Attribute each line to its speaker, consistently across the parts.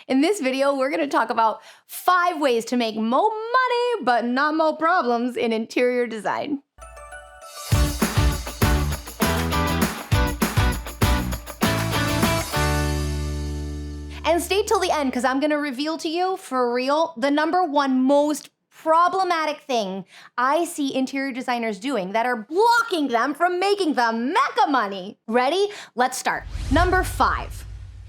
Speaker 1: In this video, we're gonna talk about 5 ways to make more money, but not more problems in interior design. And stay till the end, because I'm gonna reveal to you, for real, the number one most problematic thing I see interior designers doing that are blocking them from making the mecca money. Ready? Let's start. Number 5,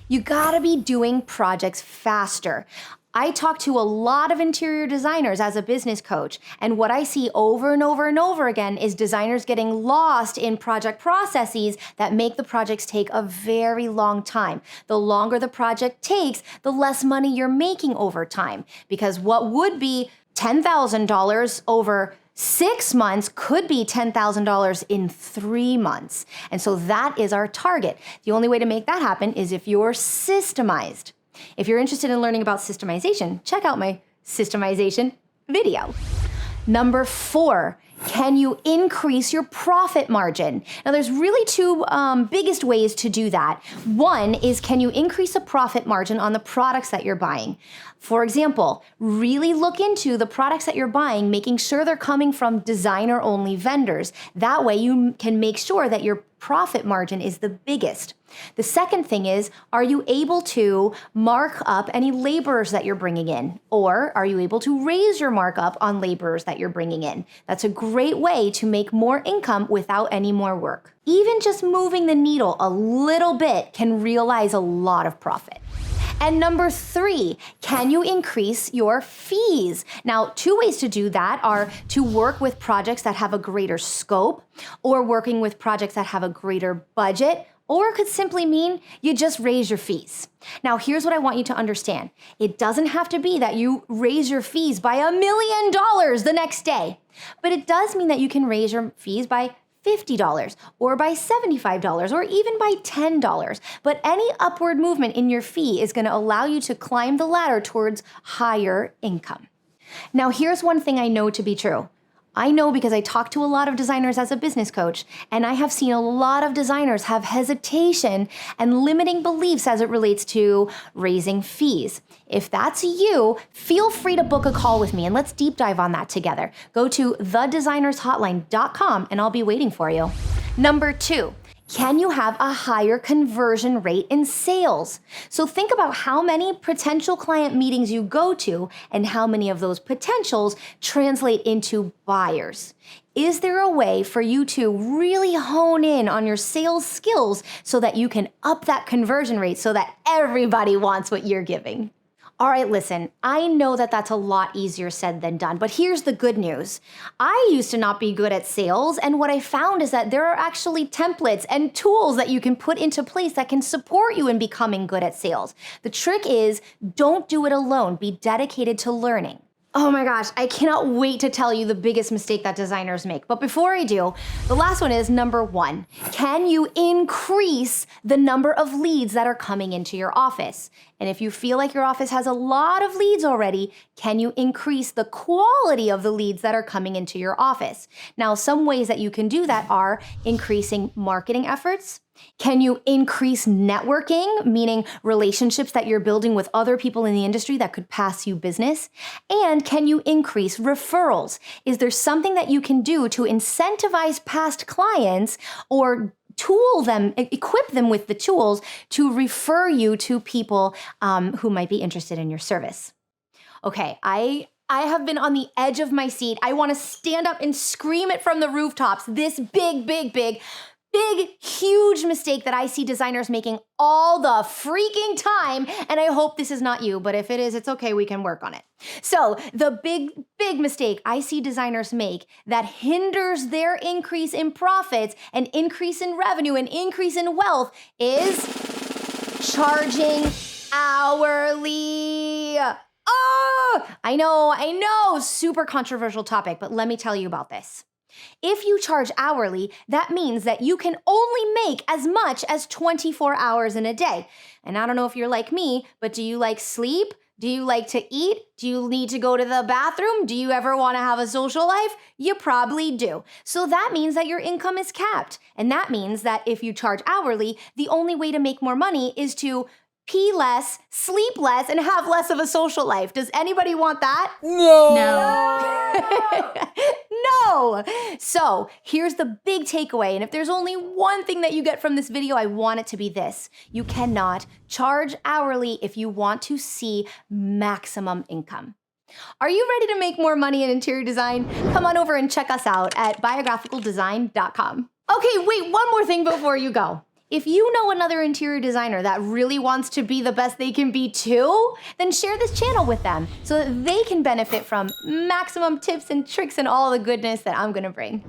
Speaker 1: you gotta be doing projects faster. I talk to a lot of interior designers as a business coach, and what I see over and over and over again is designers getting lost in project processes that make the projects take a very long time. The longer the project takes, the less money you're making over time, because what would be $10,000 over 6 months could be $10,000 in 3 months. And so that is our target. The only way to make that happen is if you're systemized. If you're interested in learning about systemization, check out my systemization video. Number 4, can you increase your profit margin? Now, there's really 2 biggest ways to do that. One is, can you increase a profit margin on the products that you're buying? For example, really look into the products that you're buying, making sure they're coming from designer-only vendors. That way you can make sure that your profit margin is the biggest. The second thing is, are you able to mark up any laborers that you're bringing in? Or are you able to raise your markup on laborers that you're bringing in? That's a great way to make more income without any more work. Even just moving the needle a little bit can realize a lot of profit. And number 3, can you increase your fees? Now, 2 ways to do that are to work with projects that have a greater scope, or working with projects that have a greater budget, or it could simply mean you just raise your fees. Now, here's what I want you to understand. It doesn't have to be that you raise your fees by $1 million the next day, but it does mean that you can raise your fees by $50 or by $75 or even by $10. But any upward movement in your fee is going to allow you to climb the ladder towards higher income. Now, here's one thing I know to be true. I know because I talk to a lot of designers as a business coach, and I have seen a lot of designers have hesitation and limiting beliefs as it relates to raising fees. If that's you, feel free to book a call with me and let's deep dive on that together. Go to thedesignershotline.com and I'll be waiting for you. Number 2. Can you have a higher conversion rate in sales? So think about how many potential client meetings you go to and how many of those potentials translate into buyers. Is there a way for you to really hone in on your sales skills so that you can up that conversion rate so that everybody wants what you're giving? All right, listen, I know that that's a lot easier said than done, but here's the good news. I used to not be good at sales, and what I found is that there are actually templates and tools that you can put into place that can support you in becoming good at sales. The trick is, don't do it alone. Be dedicated to learning. Oh my gosh, I cannot wait to tell you the biggest mistake that designers make. But before I do, the last one is number 1. Can you increase the number of leads that are coming into your office? And if you feel like your office has a lot of leads already, can you increase the quality of the leads that are coming into your office? Now, some ways that you can do that are increasing marketing efforts. Can you increase networking, meaning relationships that you're building with other people in the industry that could pass you business? And can you increase referrals? Is there something that you can do to incentivize past clients or tool them, equip them with the tools to refer you to people who might be interested in your service? Okay, I have been on the edge of my seat. I want to stand up and scream it from the rooftops. This big, huge mistake that I see designers making all the freaking time, and I hope this is not you, but if it is, it's okay, we can work on it. So the big mistake I see designers make that hinders their increase in profits and increase in revenue and increase in wealth is charging hourly. Oh, I know, super controversial topic, but let me tell you about this. If you charge hourly, that means that you can only make as much as 24 hours in a day. And I don't know if you're like me, but do you like sleep? Do you like to eat? Do you need to go to the bathroom? Do you ever want to have a social life? You probably do. So that means that your income is capped. And that means that if you charge hourly, the only way to make more money is to pee less, sleep less, and have less of a social life. Does anybody want that? No. So here's the big takeaway. And if there's only one thing that you get from this video, I want it to be this. You cannot charge hourly if you want to see maximum income. Are you ready to make more money in interior design? Come on over and check us out at biographicaldesign.com. Okay, wait, one more thing before you go. If you know another interior designer that really wants to be the best they can be too, then share this channel with them so that they can benefit from maximum tips and tricks and all the goodness that I'm gonna bring.